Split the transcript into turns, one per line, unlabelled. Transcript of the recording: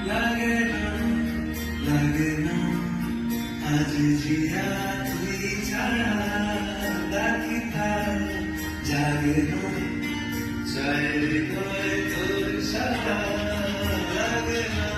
লাগে না, লাগে না আজ জিয়া তুই ছাড়া ডাকি তার জাগে না চাই তোর সারা লাগে না